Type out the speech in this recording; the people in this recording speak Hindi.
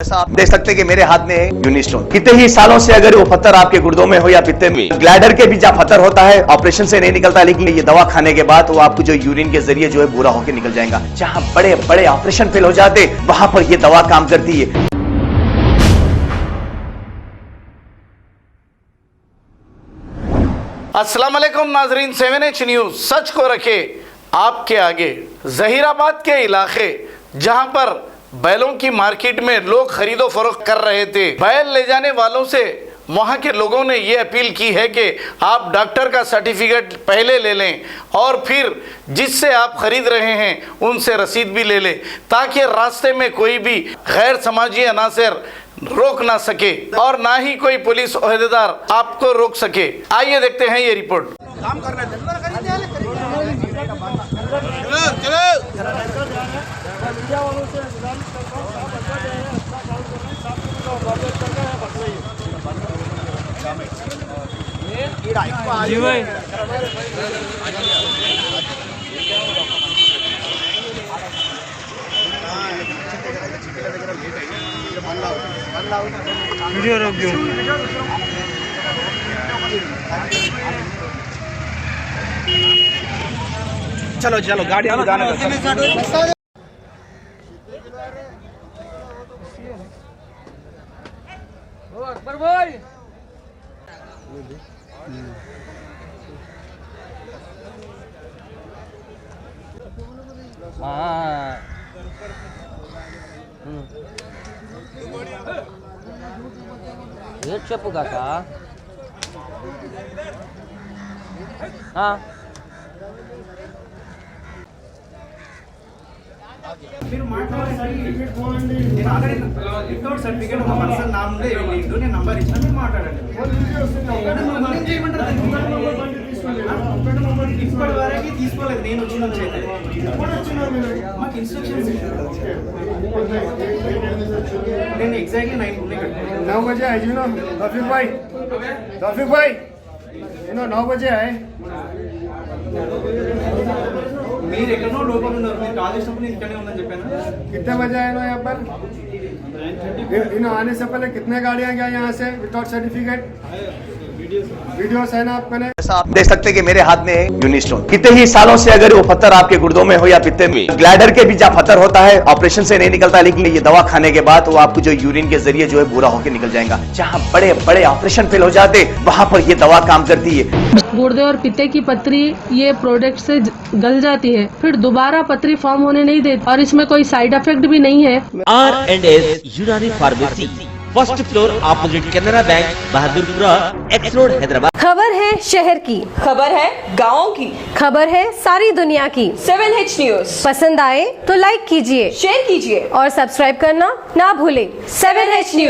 जैसा आप देख सकते हैं कि मेरे हाथ में है यूनिस्टोन। कितने ही सालों से अगर वो पत्थर आपके गुर्दों में हो या पित्ते में, ग्लैडर के भी जहाँ पत्थर होता है ऑपरेशन से नहीं निकलता, लेकिन ये दवा खाने के बाद वो आपको जो यूरिन के जरिए जो है बुरा होकर निकल जाएगा। जहाँ बड़े बड़े ऑपरेशन फेल हो जाते वहां पर ये दवा काम करती है। अस्सलाम वालेकुम नाजरीन, 7H न्यूज सच को रखे आपके आगे। जहीराबाद के इलाके जहां पर बैलों की मार्केट में लोग खरीदो फरोख्त कर रहे थे, बैल ले जाने वालों से वहां के लोगों ने ये अपील की है कि आप डॉक्टर का सर्टिफिकेट पहले ले लें और फिर जिससे आप खरीद रहे हैं उनसे रसीद भी ले लें, ताकि रास्ते में कोई भी गैर समाजी अनासर रोक ना सके और ना ही कोई पुलिस ओहदेदार आपको रोक सके। आइए देखते हैं ये रिपोर्ट। काम करने वीडियो रोक दो। चलो चलो गाड़ी अकबर भाई రేట్ చెప్పు కాక మీరు మాట్లాడాలి నేను ఆల్రెడీ వితౌట్ సర్టిఫికేట్ ఒక పర్సన్ నా ముందే వెళ్ళిండు, నేను నంబర్ ఇచ్చిన, మీరు మాట్లాడండి. ఇప్పటి వరకు తీసుకోలేదు, నేను వచ్చిన నుంచి అయితే మాకు ఇన్స్ట్రక్షన్స్ నేను ఎగ్జాక్ట్లీ 9 बजे आए जी ना रफीक भाई 9 बजे आए। మీరు ఎక్కడో లోపల ఉన్నారు, మీరు కాల్ చేసినప్పుడు నేను ఇక్కడే ఉందని చెప్పాను। कितने बजे आए ना यहाँ पर? इन्हों आने से पहले कितने गाड़ियाँ गया यहाँ से विदाउट सर्टिफिकेट? वीडियोस है ना आपने? जैसा आप देख सकते हैं कि मेरे हाथ में है यूनिस्टोन। कितने ही सालों से अगर वो पत्थर आपके गुर्दों में हो या पित्ते में, ग्लैडर के भी जहाँ पत्थर होता है ऑपरेशन से नहीं निकलता, लेकिन ये दवा खाने के बाद वो आपको जो यूरिन के जरिए जो है बुरा होकर निकल जाएगा। जहाँ बड़े बड़े ऑपरेशन फेल हो जाते वहां पर ये दवा काम करती है। गुर्दे और पित्ते की पथरी ये प्रोडक्ट से गल जाती है, फिर दोबारा पथरी फॉर्म होने नहीं देती और इसमें कोई साइड इफेक्ट भी नहीं है। R&S यूनानी pharmacy, first floor opposite Canara bank, Bahadurpura x road, Hyderabad. खबर है शहर की, खबर है गाँव की, खबर है सारी दुनिया की। 7H न्यूज पसंद आए तो लाइक कीजिए, शेयर कीजिए और सब्सक्राइब करना ना भूले। 7H news.